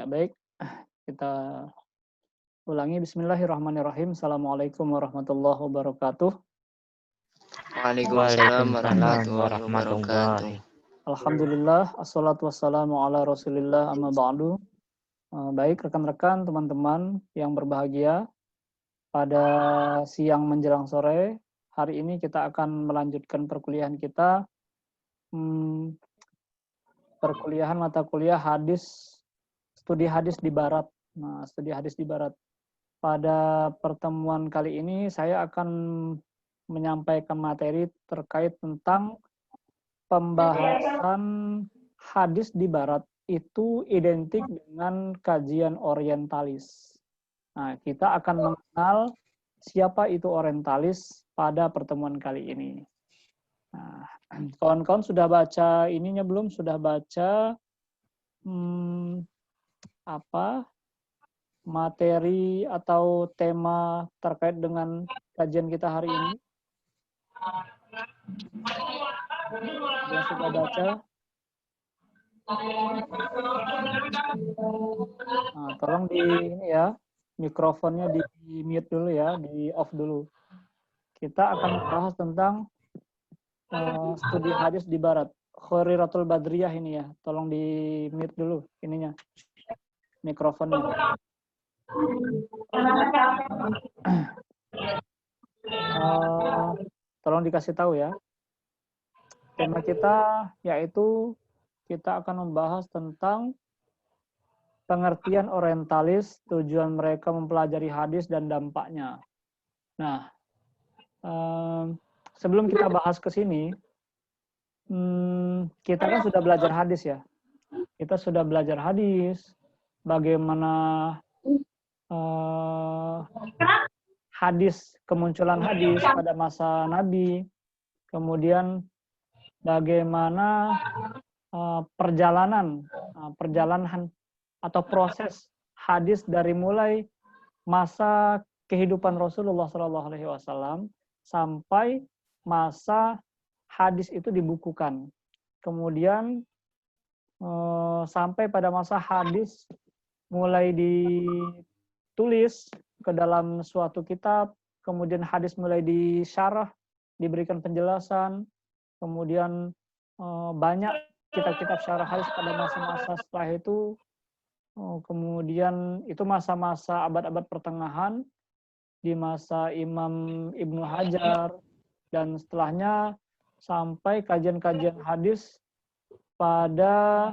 Ya, baik. Kita ulangi. Bismillahirrahmanirrahim. Assalamualaikum warahmatullahi wabarakatuh. Waalaikumsalam Waalaikumsalam warahmatullahi wabarakatuh. warahmatullahi. Alhamdulillah, assalatu wassalamu ala rasulillah amma ba'du. Baik rekan-rekan, teman-teman yang berbahagia, pada siang menjelang sore, hari ini kita akan melanjutkan perkuliahan kita, perkuliahan mata kuliah hadis, studi hadis di Barat. Nah, studi hadis di Barat. Pada pertemuan kali ini saya akan menyampaikan materi terkait tentang pembahasan hadis di Barat itu identik dengan kajian orientalis. Nah, kita akan mengenal siapa itu orientalis pada pertemuan kali ini. Nah, kawan-kawan sudah baca ininya belum? Sudah baca materi atau tema terkait dengan kajian kita hari ini? Yang sudah baca? Nah, tolong di ini ya, mikrofonnya di mute dulu ya, di off dulu. Kita akan membahas tentang studi hadis di Barat. Khuriratul Badriyah ini ya, tolong di mute dulu ininya, mikrofonnya. Tolong dikasih tahu ya. Tema kita yaitu kita akan membahas tentang pengertian orientalis, tujuan mereka mempelajari hadis dan dampaknya. Nah, sebelum kita bahas ke sini, kita kan sudah belajar hadis ya. Kita sudah belajar hadis, bagaimana hadis, kemunculan hadis pada masa Nabi, kemudian bagaimana perjalanan atau proses hadis dari mulai masa kehidupan Rasulullah SAW sampai masa hadis itu dibukukan. Kemudian sampai pada masa hadis mulai ditulis ke dalam suatu kitab, kemudian hadis mulai disyarah, diberikan penjelasan, kemudian banyak kitab-kitab syarah hadis pada masa-masa setelah itu, kemudian itu masa-masa abad-abad pertengahan, di masa Imam Ibnu Hajar, dan setelahnya sampai kajian-kajian hadis pada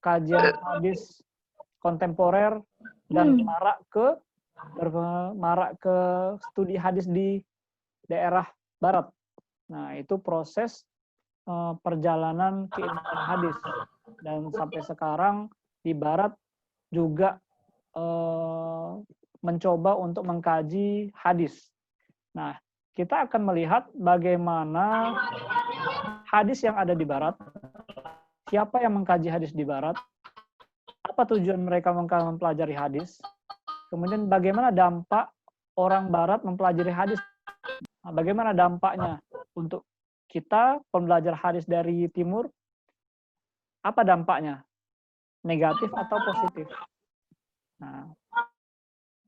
kajian hadis kontemporer dan marak ke studi hadis di daerah Barat. Nah, itu proses perjalanan keilmuan hadis, dan sampai sekarang di Barat juga mencoba untuk mengkaji hadis. Nah, kita akan melihat bagaimana hadis yang ada di Barat, siapa yang mengkaji hadis di Barat, apa tujuan mereka mempelajari hadis, kemudian bagaimana dampak orang Barat mempelajari hadis, bagaimana dampaknya untuk kita pembelajar hadis dari Timur, apa dampaknya, negatif atau positif. Nah,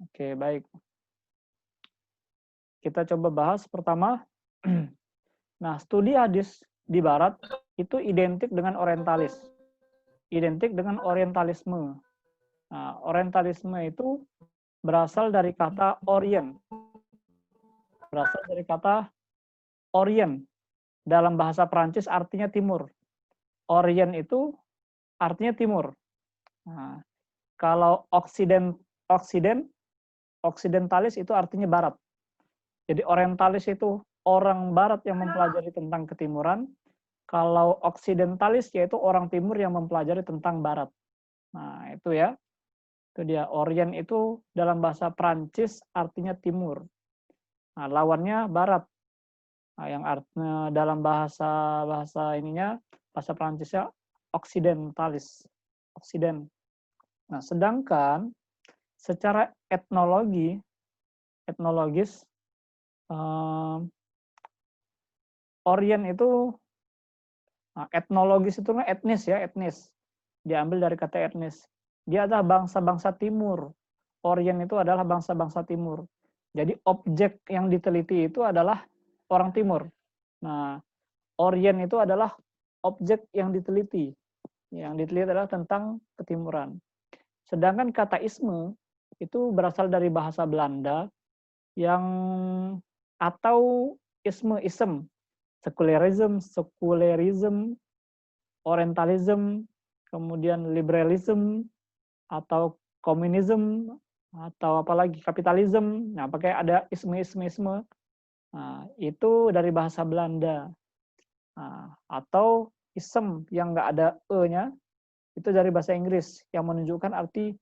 oke, baik. Kita coba bahas pertama. Nah, studi hadis di Barat itu identik dengan orientalis. Identik dengan orientalisme. Nah, orientalisme itu berasal dari kata orient. Berasal dari kata orient. Dalam bahasa Prancis artinya timur. Orient itu artinya timur. Nah, kalau oksidentalis itu artinya barat. Jadi orientalis itu orang barat yang mempelajari tentang ketimuran. Kalau oksidentalis yaitu orang timur yang mempelajari tentang barat. Nah, itu ya. Itu dia. Orient itu dalam bahasa Prancis artinya timur. Nah, lawannya barat. Nah, yang artinya dalam bahasa ininya, bahasa Prancisnya oksidentalis. Oksiden. Nah, sedangkan secara etnologis, Orient itu, etnologis itu etnis ya, etnis. Diambil dari kata etnis. dia adalah bangsa-bangsa timur. Orient itu adalah bangsa-bangsa timur. Jadi objek yang diteliti itu adalah orang timur. Nah, Orient itu adalah objek yang diteliti. Yang diteliti adalah tentang ketimuran. Sedangkan kata isme itu berasal dari bahasa Belanda yang atau isme, sekularism, orientalism, kemudian liberalism, atau komunisme, atau apalagi kapitalisme. Nah, pakai ada isme. Nah, itu dari bahasa Belanda. Nah, atau ism yang nggak ada e-nya, itu dari bahasa Inggris yang menunjukkan arti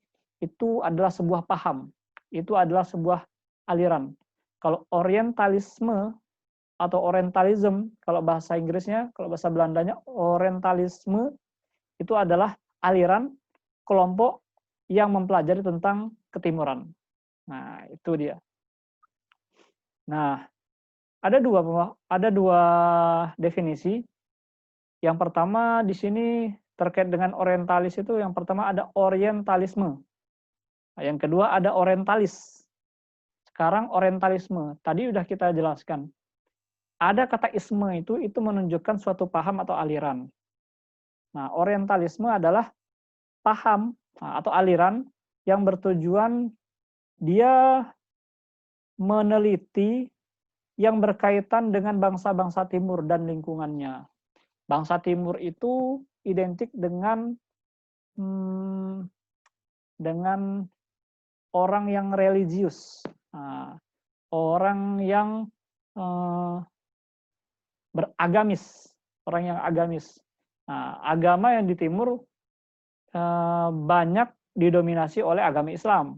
itu adalah sebuah paham, itu adalah sebuah aliran. Kalau orientalisme atau orientalism, kalau bahasa Inggrisnya, kalau bahasa Belandanya orientalisme, itu adalah aliran kelompok yang mempelajari tentang ketimuran. Nah, itu dia. Nah, ada dua definisi. Yang pertama di sini terkait dengan orientalis itu, yang pertama ada orientalisme. Nah, yang kedua ada orientalis. Sekarang orientalisme. Tadi sudah kita jelaskan. Ada kata isme itu menunjukkan suatu paham atau aliran. Nah, orientalisme adalah paham atau aliran yang bertujuan dia meneliti yang berkaitan dengan bangsa-bangsa timur dan lingkungannya. Bangsa timur itu identik dengan dengan orang yang religius, orang yang beragamis, orang yang agamis. Nah, agama yang di timur banyak didominasi oleh agama Islam.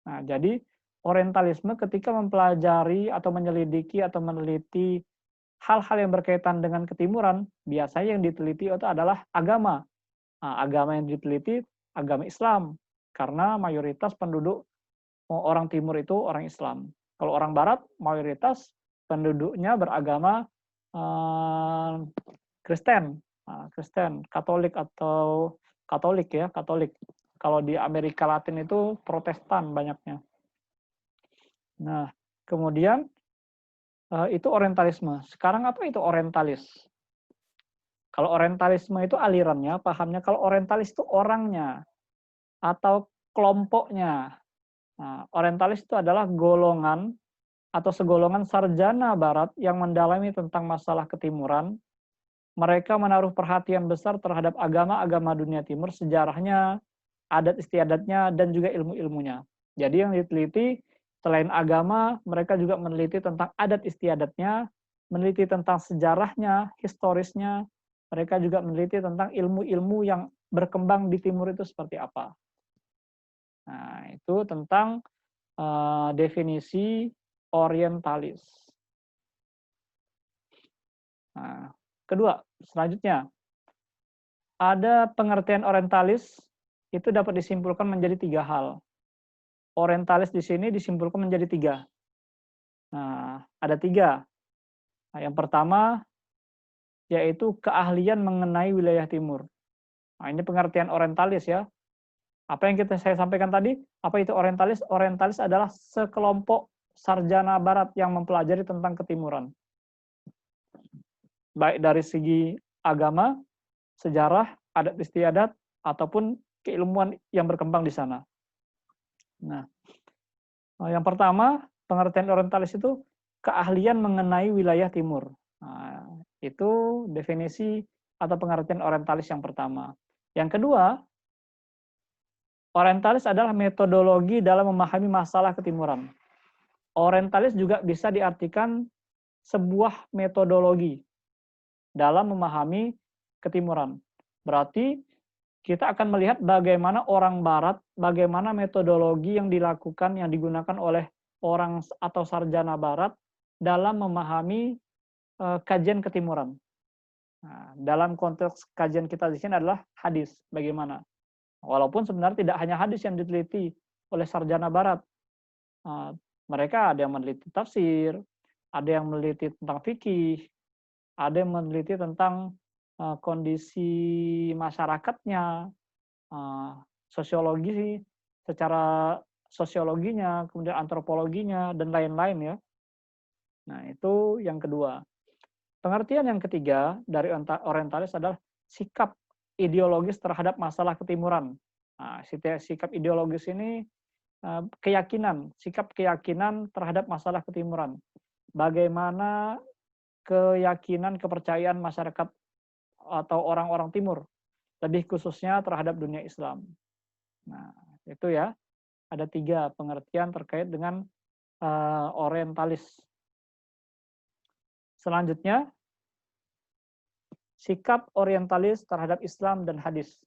Nah, jadi orientalisme ketika mempelajari atau menyelidiki atau meneliti hal-hal yang berkaitan dengan ketimuran, biasanya yang diteliti itu adalah agama. Nah, agama yang diteliti agama Islam, karena mayoritas penduduk orang timur itu orang Islam. Kalau orang barat, mayoritas penduduknya beragama Kristen, Kristen, Katolik atau Katolik ya, Katolik. Kalau di Amerika Latin itu Protestan banyaknya. Nah, kemudian itu orientalisme. Sekarang apa itu orientalis? Kalau orientalisme itu alirannya, pahamnya. Kalau orientalis itu orangnya atau kelompoknya. Nah, orientalis itu adalah golongan atau segolongan sarjana barat yang mendalami tentang masalah ketimuran. Mereka menaruh perhatian besar terhadap agama-agama dunia timur, sejarahnya, adat istiadatnya, dan juga ilmu-ilmunya. Jadi yang diteliti selain agama, mereka juga meneliti tentang adat istiadatnya, meneliti tentang sejarahnya, historisnya, mereka juga meneliti tentang ilmu-ilmu yang berkembang di timur itu seperti apa. Nah, itu tentang definisi orientalis. Nah, kedua, selanjutnya, ada pengertian orientalis itu dapat disimpulkan menjadi 3 hal. Orientalis di sini disimpulkan menjadi 3. Nah, ada 3. Nah, yang pertama yaitu keahlian mengenai wilayah timur. Nah, ini pengertian orientalis ya. Apa yang saya sampaikan tadi? Apa itu orientalis? Orientalis adalah sekelompok sarjana barat yang mempelajari tentang ketimuran. Baik dari segi agama, sejarah, adat istiadat, ataupun keilmuan yang berkembang di sana. Nah, yang pertama, pengertian orientalis itu keahlian mengenai wilayah timur. Nah, itu definisi atau pengertian orientalis yang pertama. Yang kedua, orientalis adalah metodologi dalam memahami masalah ketimuran. Orientalis juga bisa diartikan sebuah metodologi dalam memahami ketimuran. Berarti kita akan melihat bagaimana orang barat, bagaimana metodologi yang dilakukan, yang digunakan oleh orang atau sarjana barat dalam memahami kajian ketimuran. Nah, dalam konteks kajian kita di sini adalah hadis, bagaimana. Walaupun sebenarnya tidak hanya hadis yang diteliti oleh sarjana barat. Mereka ada yang meneliti tafsir, ada yang meneliti tentang fikih, ada yang meneliti tentang kondisi masyarakatnya, sosiologi, secara sosiologinya, kemudian antropologinya, dan lain-lain ya. Nah, itu yang kedua. Pengertian yang ketiga dari orientalis adalah sikap ideologis terhadap masalah ketimuran. Nah, sikap ideologis ini sikap keyakinan terhadap masalah ketimuran. Bagaimana keyakinan, kepercayaan masyarakat atau orang-orang timur, lebih khususnya terhadap dunia Islam. Nah, itu ya, ada 3 pengertian terkait dengan orientalis. Selanjutnya, sikap orientalis terhadap Islam dan hadis.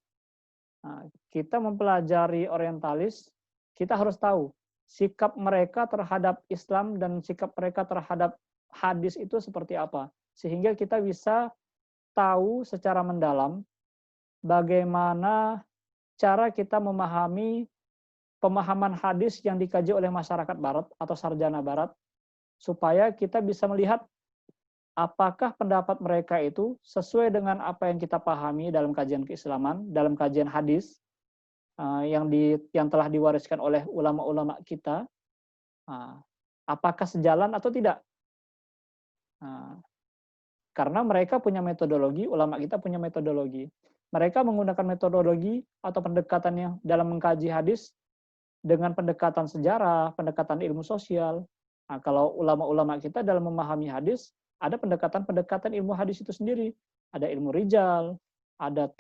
Nah, kita mempelajari orientalis, kita harus tahu sikap mereka terhadap Islam dan sikap mereka terhadap hadis itu seperti apa. Sehingga kita bisa tahu secara mendalam bagaimana cara kita memahami pemahaman hadis yang dikaji oleh masyarakat barat atau sarjana barat, supaya kita bisa melihat apakah pendapat mereka itu sesuai dengan apa yang kita pahami dalam kajian keislaman, dalam kajian hadis yang telah diwariskan oleh ulama-ulama kita, apakah sejalan atau tidak? Karena mereka punya metodologi, ulama kita punya metodologi. Mereka menggunakan metodologi atau pendekatannya dalam mengkaji hadis dengan pendekatan sejarah, pendekatan ilmu sosial. Nah, kalau ulama-ulama kita dalam memahami hadis, ada pendekatan-pendekatan ilmu hadis itu sendiri. Ada ilmu rijal, ada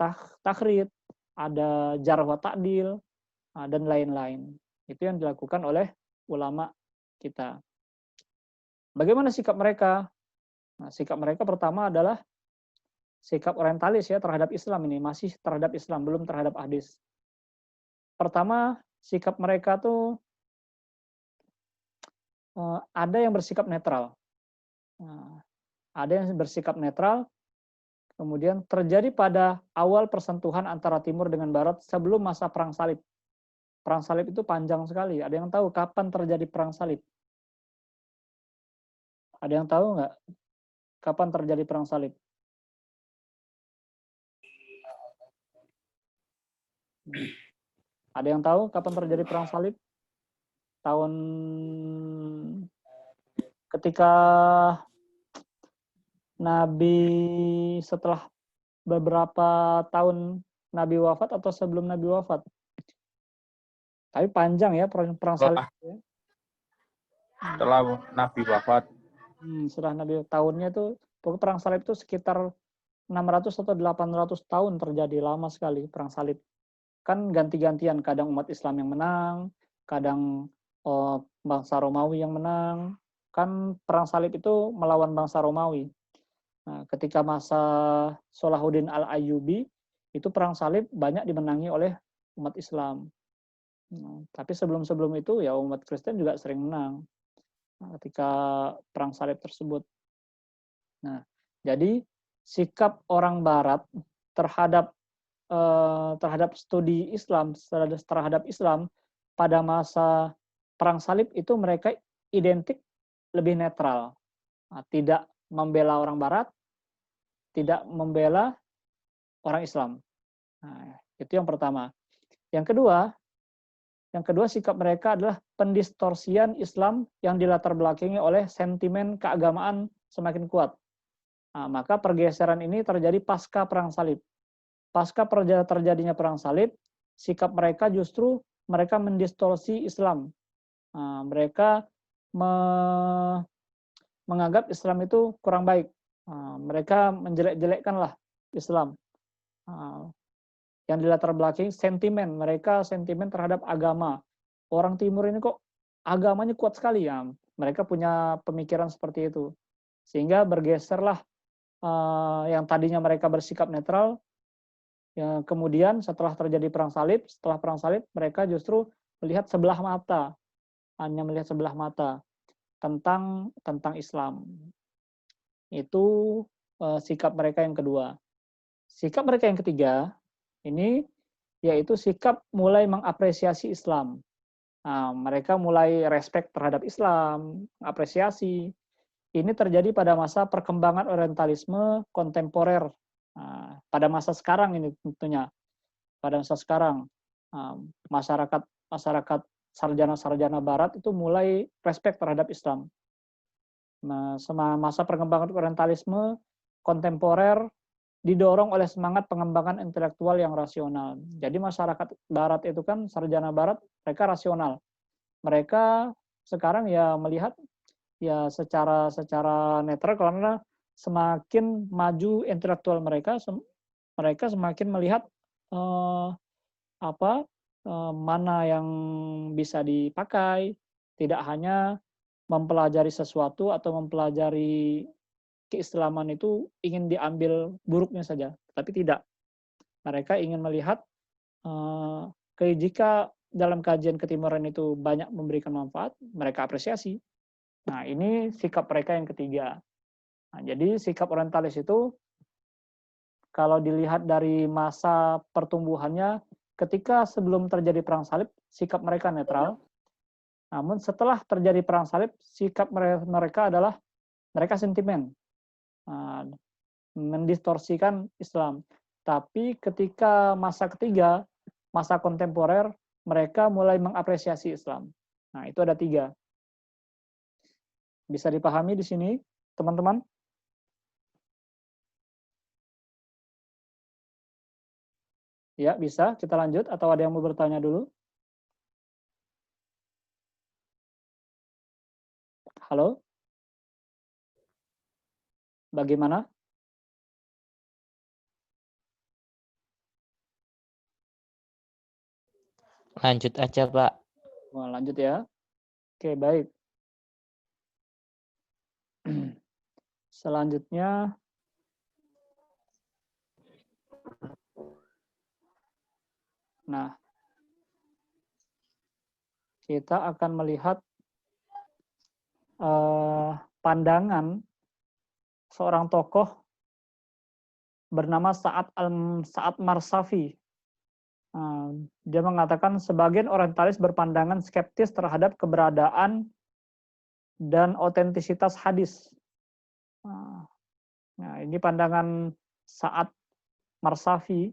takhrid, ada jarh wa ta'dil, dan lain-lain. Itu yang dilakukan oleh ulama kita. Bagaimana sikap mereka? Nah, sikap mereka pertama adalah sikap orientalis ya terhadap Islam ini, masih terhadap Islam, belum terhadap hadis. Pertama, sikap mereka tuh ada yang bersikap netral. Ada yang bersikap netral, kemudian terjadi pada awal persentuhan antara Timur dengan Barat sebelum masa Perang Salib. Perang Salib itu panjang sekali. Ada yang tahu kapan terjadi Perang Salib? Ada yang tahu nggak kapan terjadi Perang Salib? Ada yang tahu kapan terjadi Perang Salib? Tahun ketika Nabi setelah beberapa tahun Nabi wafat atau sebelum Nabi wafat? Tapi panjang ya Perang Salib. Setelah Nabi wafat. Setelah Nabi tahunnya itu, Perang Salib itu sekitar 600 atau 800 tahun terjadi, lama sekali Perang Salib. Kan ganti-gantian, kadang umat Islam yang menang, kadang bangsa Romawi yang menang. Kan Perang Salib itu melawan bangsa Romawi. Nah, ketika masa Salahuddin Al-Ayyubi, itu Perang Salib banyak dimenangi oleh umat Islam. Nah, tapi sebelum-sebelum itu ya umat Kristen juga sering menang ketika Perang Salib tersebut. Nah, jadi sikap orang Barat terhadap studi Islam, terhadap Islam pada masa Perang Salib itu mereka identik lebih netral. Nah, tidak membela orang Barat, tidak membela orang Islam. Nah, itu yang pertama. Yang kedua sikap mereka adalah pendistorsian Islam yang dilatar belakangi oleh sentimen keagamaan semakin kuat. Nah, maka pergeseran ini terjadi pasca Perang Salib. Pasca terjadinya Perang Salib, sikap mereka justru mereka mendistorsi Islam. Nah, mereka menganggap Islam itu kurang baik. Mereka menjelek-jelekkanlah Islam. Yang dilatar belakangi sentimen, mereka sentimen terhadap agama. Orang Timur ini kok agamanya kuat sekali ya. Mereka punya pemikiran seperti itu. Sehingga bergeserlah yang tadinya mereka bersikap netral, ya, kemudian setelah terjadi Perang Salib, setelah Perang Salib mereka justru melihat sebelah mata, hanya melihat sebelah mata tentang Islam. Itu sikap mereka yang kedua. Sikap mereka yang ketiga ini yaitu sikap mulai mengapresiasi Islam. Nah, mereka mulai respect terhadap Islam, apresiasi. Ini terjadi pada masa perkembangan orientalisme kontemporer. Nah, pada masa sekarang ini tentunya, pada masa sekarang. masyarakat sarjana-sarjana Barat itu mulai respect terhadap Islam. Nah, masa perkembangan orientalisme kontemporer didorong oleh semangat pengembangan intelektual yang rasional. Jadi masyarakat Barat itu kan sarjana Barat, mereka rasional. Mereka sekarang ya melihat ya secara netral karena semakin maju intelektual mereka, mereka semakin melihat mana yang bisa dipakai, tidak hanya mempelajari sesuatu atau mempelajari keislaman itu ingin diambil buruknya saja, tapi tidak. Mereka ingin melihat jika dalam kajian ketimuran itu banyak memberikan manfaat, mereka apresiasi. Nah, ini sikap mereka yang ketiga. Nah, jadi sikap orientalis itu kalau dilihat dari masa pertumbuhannya, ketika sebelum terjadi perang salib, sikap mereka netral. Namun setelah terjadi perang salib, sikap mereka adalah mereka sentimen, mendistorsikan Islam. Tapi ketika masa ketiga, masa kontemporer, mereka mulai mengapresiasi Islam. Nah, itu ada 3. Bisa dipahami di sini, teman-teman? Ya, bisa. Kita lanjut atau ada yang mau bertanya dulu? Halo? Bagaimana? Lanjut aja, Pak. Wah, lanjut ya. Oke, baik. Selanjutnya, nah, kita akan melihat pandangan seorang tokoh bernama Sa'ad Marsafi. Dia mengatakan sebagian orientalis berpandangan skeptis terhadap keberadaan dan otentisitas hadis. Nah, ini pandangan Sa'ad Marsafi.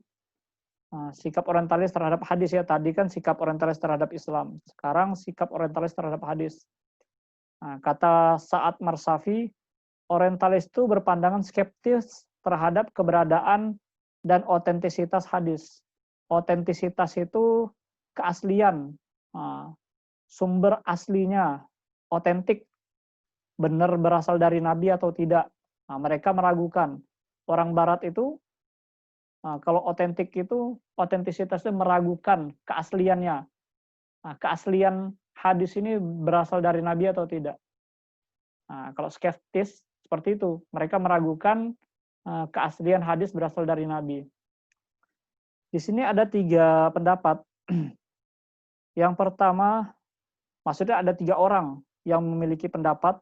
Sikap orientalis terhadap hadis ya. Tadi kan sikap orientalis terhadap Islam. Sekarang sikap orientalis terhadap hadis. Nah, kata Sa'ad Marsafi, orientalis itu berpandangan skeptis terhadap keberadaan dan otentisitas hadis. Otentisitas itu keaslian, sumber aslinya, otentik, benar berasal dari Nabi atau tidak. Nah, mereka meragukan. Orang Barat itu, kalau otentik itu, otentisitasnya meragukan keasliannya. Nah, keaslian hadis ini berasal dari Nabi atau tidak. Nah, kalau skeptis, seperti itu. Mereka meragukan keaslian hadis berasal dari Nabi. Di sini ada 3 pendapat. Yang pertama, maksudnya ada 3 orang yang memiliki pendapat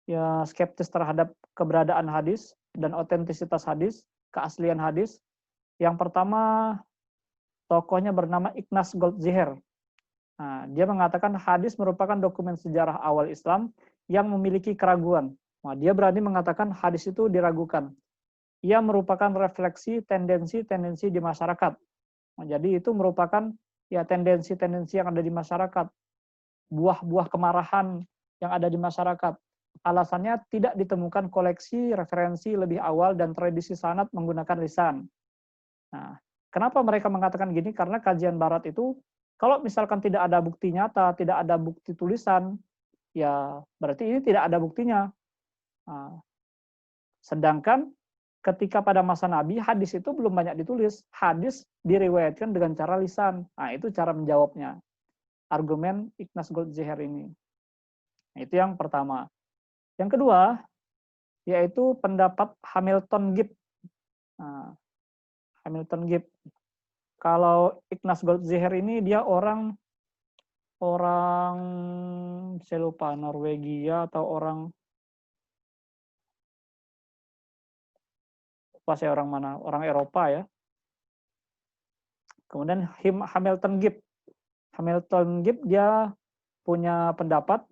ya skeptis terhadap keberadaan hadis dan otentisitas hadis, keaslian hadis. Yang pertama, tokohnya bernama Ignaz Goldziher. Nah, dia mengatakan hadis merupakan dokumen sejarah awal Islam yang memiliki keraguan. Nah, dia berani mengatakan hadis itu diragukan. Ia merupakan refleksi tendensi-tendensi di masyarakat. Nah, jadi itu merupakan ya tendensi-tendensi yang ada di masyarakat. Buah-buah kemarahan yang ada di masyarakat. Alasannya tidak ditemukan koleksi referensi lebih awal dan tradisi sanad menggunakan lisan. Nah, kenapa mereka mengatakan gini? Karena kajian Barat itu, kalau misalkan tidak ada bukti nyata, tidak ada bukti tulisan, ya berarti ini tidak ada buktinya. Nah, sedangkan ketika pada masa Nabi, hadis itu belum banyak ditulis. Hadis diriwayatkan dengan cara lisan. Nah, itu cara menjawabnya. Argumen Ignaz Goldziher ini. Nah, itu yang pertama. Yang kedua, yaitu pendapat Hamilton Gibb. Nah, Hamilton Gibb. Kalau Ignaz Goldziher ini dia orang saya lupa Norwegia atau orang orang mana? Orang Eropa ya. Kemudian Hamilton Gibb. Hamilton Gibb dia punya pendapat,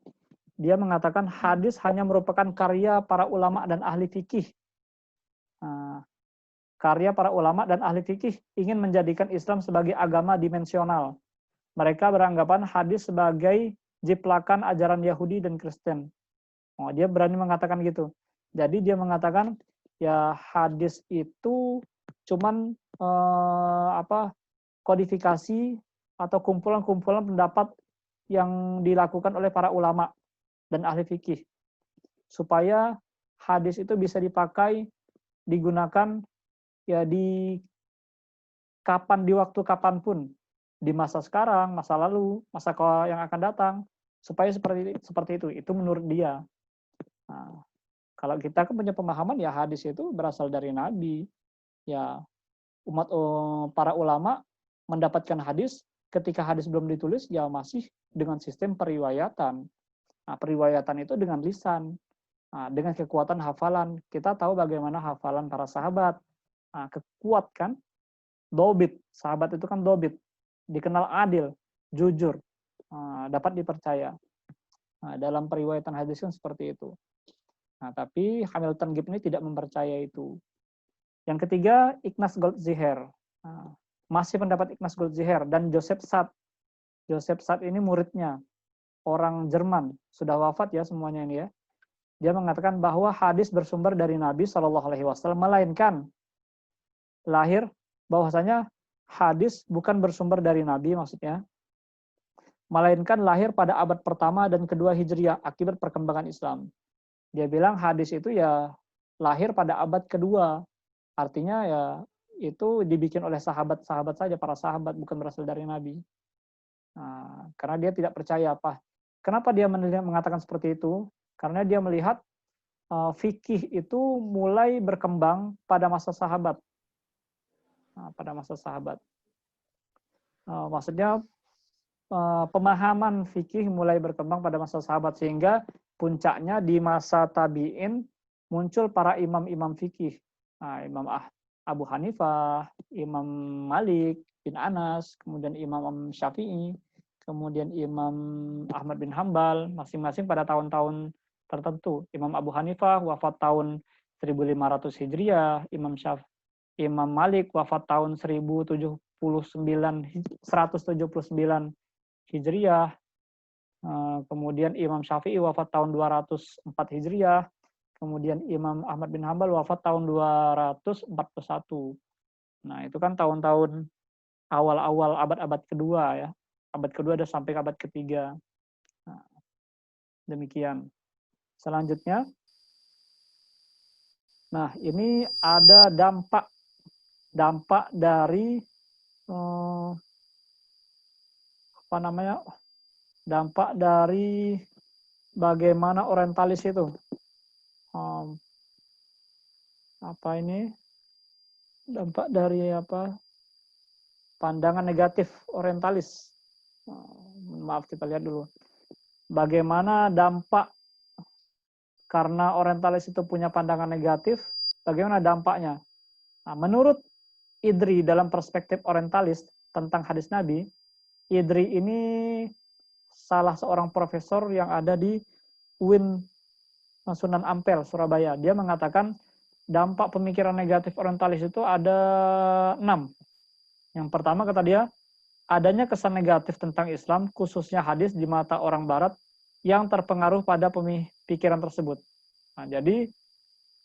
dia mengatakan hadis hanya merupakan karya para ulama dan ahli fikih. Nah, karya para ulama dan ahli fikih ingin menjadikan Islam sebagai agama dimensional. Mereka beranggapan hadis sebagai jiplakan ajaran Yahudi dan Kristen. Oh, dia berani mengatakan gitu. Jadi dia mengatakan ya hadis itu cuman kodifikasi atau kumpulan-kumpulan pendapat yang dilakukan oleh para ulama dan ahli fikih supaya hadis itu bisa dipakai, digunakan ya di waktu kapanpun, di masa sekarang, masa lalu, masa yang akan datang, supaya seperti itu. Itu menurut dia. Nah, kalau kita kan punya pemahaman ya hadis itu berasal dari Nabi. Ya para ulama mendapatkan hadis ketika hadis belum ditulis ya masih dengan sistem periwayatan. Nah, periwayatan itu dengan lisan. Nah, dengan kekuatan hafalan. Kita tahu bagaimana hafalan para sahabat. Nah, kekuat kan? Dobit. Sahabat itu kan dobit. Dikenal adil, jujur, dapat dipercaya. Nah, dalam periwayatan hadis kan seperti itu. Nah, tapi Hamilton Gibbs ini tidak mempercayai itu. Yang ketiga, Ignaz Goldziher. Nah, masih pendapat Ignaz Goldziher dan Joseph Saad. Joseph Saad ini muridnya, orang Jerman, sudah wafat ya semuanya ini ya. Dia mengatakan bahwa hadis bersumber dari Nabi SAW, melainkan bahwasanya hadis bukan bersumber dari Nabi maksudnya, melainkan lahir pada abad pertama dan kedua Hijriah akibat perkembangan Islam. Dia bilang hadis itu ya lahir pada abad kedua, artinya ya itu dibikin oleh sahabat-sahabat saja, para sahabat, bukan berasal dari Nabi. Nah, karena dia tidak percaya apa. Kenapa dia mengatakan seperti itu? Karena dia melihat fikih itu mulai berkembang pada masa sahabat. Nah, pada masa sahabat. Maksudnya pemahaman fikih mulai berkembang pada masa sahabat sehingga puncaknya di masa tabi'in muncul para imam-imam fikih. Nah, Imam Abu Hanifah, Imam Malik bin Anas, kemudian Imam Syafi'i, kemudian Imam Ahmad bin Hambal, masing-masing pada tahun-tahun tertentu. Imam Abu Hanifah wafat tahun 1500 Hijriah, Imam Malik wafat tahun 179 Hijriah, kemudian Imam Syafi'i wafat tahun 204 Hijriah, kemudian Imam Ahmad bin Hambal wafat tahun 241. Nah, itu kan tahun-tahun awal-awal abad-abad kedua ya. Abad kedua ada sampai abad ketiga. Nah, demikian. Selanjutnya, nah ini ada dampak dari dampak dari bagaimana orientalis itu dampak dari pandangan negatif orientalis. Maaf, kita lihat dulu bagaimana dampak karena orientalis itu punya pandangan negatif, bagaimana dampaknya. Nah, menurut Idri dalam perspektif orientalis tentang hadis Nabi, Idri ini salah seorang profesor yang ada di UIN Sunan Ampel, Surabaya. Dia mengatakan dampak pemikiran negatif orientalis itu ada 6. Yang pertama, kata dia, adanya kesan negatif tentang Islam, khususnya hadis di mata orang Barat yang terpengaruh pada pemikiran tersebut. Nah, jadi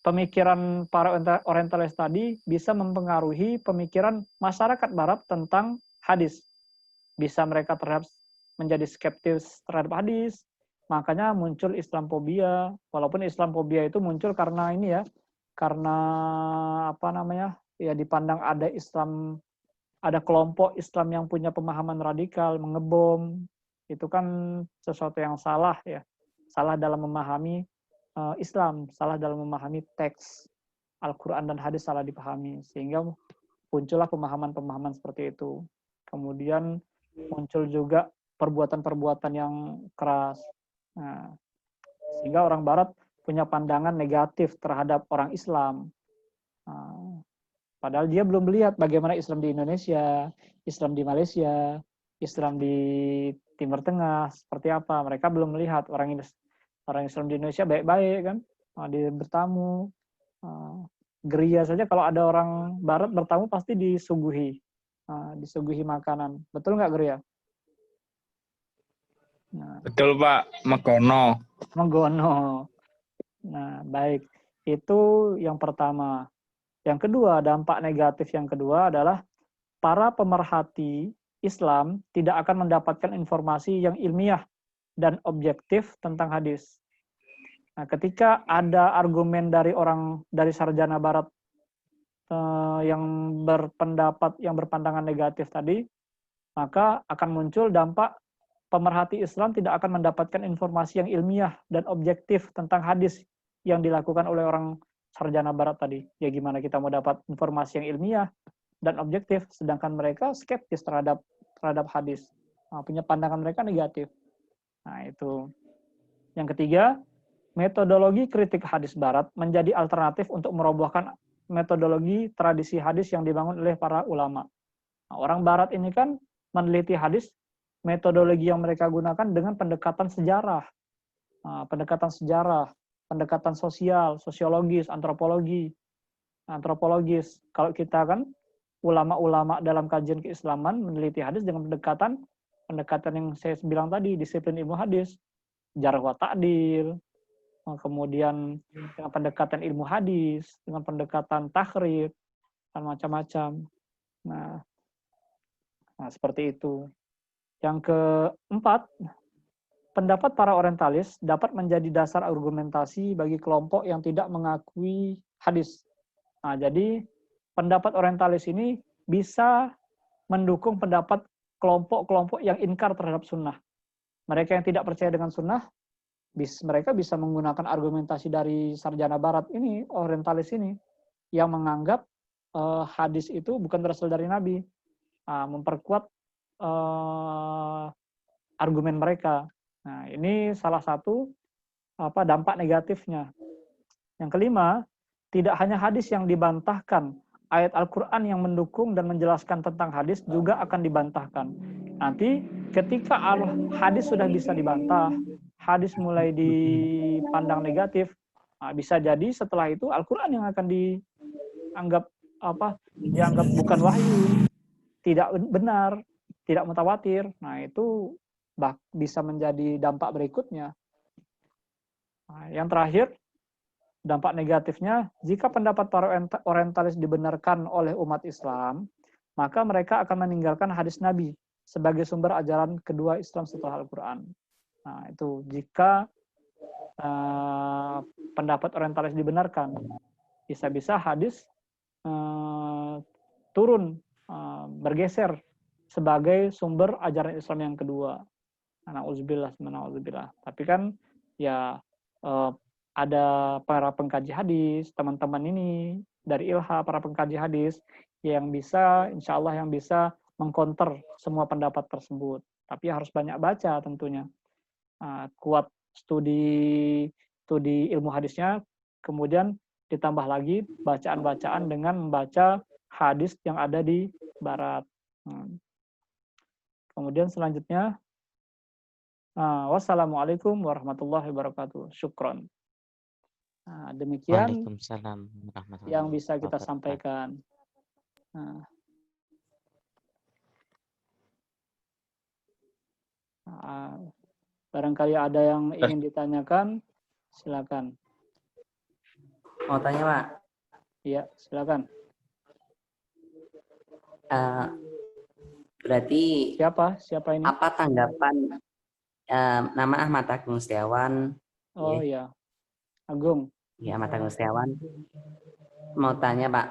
pemikiran para orientalis tadi bisa mempengaruhi pemikiran masyarakat Barat tentang hadis. Bisa mereka menjadi skeptis terhadap hadis, makanya muncul Islamfobia. Walaupun Islamfobia itu muncul karena ini ya, karena dipandang ada kelompok Islam yang punya pemahaman radikal, mengebom. Itu kan sesuatu yang salah ya, salah dalam memahami Islam, salah dalam memahami teks Al-Quran dan hadis, salah dipahami, sehingga muncullah pemahaman-pemahaman seperti itu. Kemudian muncul juga perbuatan-perbuatan yang keras. Nah, sehingga orang Barat punya pandangan negatif terhadap orang Islam. Nah, padahal dia belum melihat bagaimana Islam di Indonesia, Islam di Malaysia, Islam di Timur Tengah, seperti apa. Mereka belum melihat orang Islam di Indonesia baik-baik kan, dia bertamu, gereja saja kalau ada orang barat bertamu pasti disuguhi. Disuguhi makanan. Betul nggak gereja? Nah, Betul Pak, Megono. menggono. Nah, baik. Itu yang pertama. Yang kedua, dampak negatif yang kedua adalah para pemerhati Islam tidak akan mendapatkan informasi yang ilmiah dan objektif tentang hadis. Nah, ketika ada argumen dari sarjana barat yang berpandangan negatif tadi, maka akan muncul dampak pemerhati Islam tidak akan mendapatkan informasi yang ilmiah dan objektif tentang hadis yang dilakukan oleh orang sarjana barat tadi. Ya gimana kita mau dapat informasi yang ilmiah dan objektif, sedangkan mereka skeptis terhadap hadis. Punya pandangan mereka negatif. Nah, itu. Yang ketiga, metodologi kritik hadis barat menjadi alternatif untuk merobohkan metodologi tradisi hadis yang dibangun oleh para ulama. Nah, orang barat ini kan meneliti hadis, metodologi yang mereka gunakan dengan pendekatan sejarah. Pendekatan sosial, sosiologis, antropologis. Kalau kita kan ulama-ulama dalam kajian keislaman meneliti hadis dengan pendekatan yang saya bilang tadi, disiplin ilmu hadis, jarh wa ta'dil, kemudian dengan pendekatan ilmu hadis, dengan pendekatan takhrij, dan macam-macam. Nah, seperti itu. Yang keempat, pendapat para orientalis dapat menjadi dasar argumentasi bagi kelompok yang tidak mengakui hadis. Nah, jadi pendapat orientalis ini bisa mendukung pendapat kelompok-kelompok yang inkar terhadap sunnah. Mereka yang tidak percaya dengan sunnah, mereka bisa menggunakan argumentasi dari sarjana barat ini, orientalis ini, yang menganggap hadis itu bukan berasal dari Nabi, memperkuat argumen mereka. Nah, ini salah satu dampak negatifnya. Yang kelima, tidak hanya hadis yang dibantahkan, ayat Al-Quran yang mendukung dan menjelaskan tentang hadis juga akan dibantahkan. Nanti ketika hadis sudah bisa dibantah, hadis mulai dipandang negatif, bisa jadi setelah itu Al-Quran yang akan dianggap bukan wahyu, tidak benar, tidak mutawatir. Nah, itu bisa menjadi dampak berikutnya. Nah, yang terakhir, dampak negatifnya, jika pendapat para orientalis dibenarkan oleh umat Islam, maka mereka akan meninggalkan hadis Nabi sebagai sumber ajaran kedua Islam setelah Al-Quran. Nah, itu jika pendapat orientalis dibenarkan, bisa-bisa hadis turun, bergeser sebagai sumber ajaran Islam yang kedua. Na'udzubillah. Tapi kan ya ada para pengkaji hadis, teman-teman ini dari Ilha, para pengkaji hadis yang bisa, insya Allah yang bisa mengkonter semua pendapat tersebut. Tapi harus banyak baca tentunya. Kuat studi ilmu hadisnya, kemudian ditambah lagi bacaan-bacaan dengan membaca hadis yang ada di barat. Kemudian selanjutnya, wassalamualaikum warahmatullahi wabarakatuh. Syukron. Demikian Waalaikumsalam warahmatullahi yang bisa kita wabarakatuh. sampaikan. Barangkali ada yang ingin ditanyakan, silakan. Mau tanya, Pak? Iya, silakan. Berarti Siapa ini? apa tanggapan nama Ahmad Agung Setiawan? Oh iya, Agung. Ya, Ahmad Agung Setiawan. Mau tanya, Pak,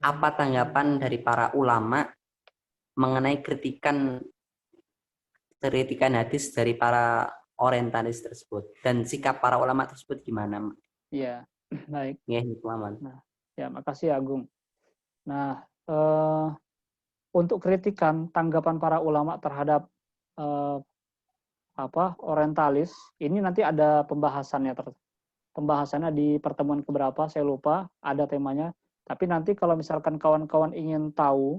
apa tanggapan dari para ulama mengenai kritikan hadis dari para orientalis tersebut, dan sikap para ulama tersebut gimana? Iya, baik. Ya, Muhammad. Ya, makasih Agung. Nah, untuk kritikan tanggapan para ulama terhadap orientalis, ini nanti ada pembahasannya di pertemuan keberapa, saya lupa, ada temanya. Tapi nanti kalau misalkan kawan-kawan ingin tahu,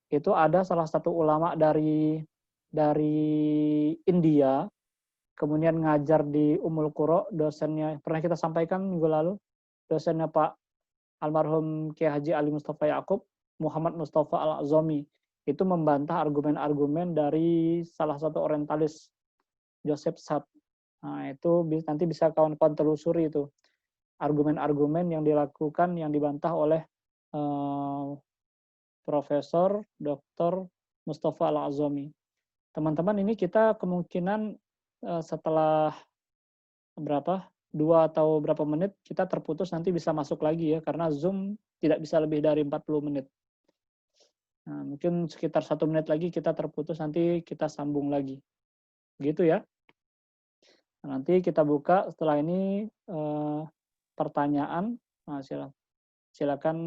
itu ada salah satu ulama dari India, kemudian ngajar di Ummul Qura, dosennya pernah kita sampaikan minggu lalu, dosennya Pak almarhum Kiai Haji Ali Mustafa Yaqub, Muhammad Mustafa Al-Azami. Itu membantah argumen-argumen dari salah satu orientalis, Joseph Saad. Nah, itu nanti bisa kawan-kawan telusuri itu. Argumen-argumen yang dilakukan, yang dibantah oleh Profesor Dr. Mustafa Al-Azami. Teman-teman, ini kita kemungkinan setelah 2 atau berapa menit kita terputus, nanti bisa masuk lagi ya, karena Zoom tidak bisa lebih dari 40 menit. Nah, mungkin sekitar 1 menit lagi kita terputus, nanti kita sambung lagi. Gitu ya. Nah, nanti kita buka setelah ini pertanyaan. Nah, silakan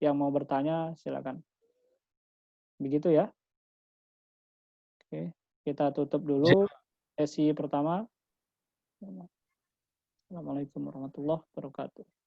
yang mau bertanya, silakan. Begitu ya. Oke, kita tutup dulu sesi pertama. Assalamualaikum warahmatullahi wabarakatuh.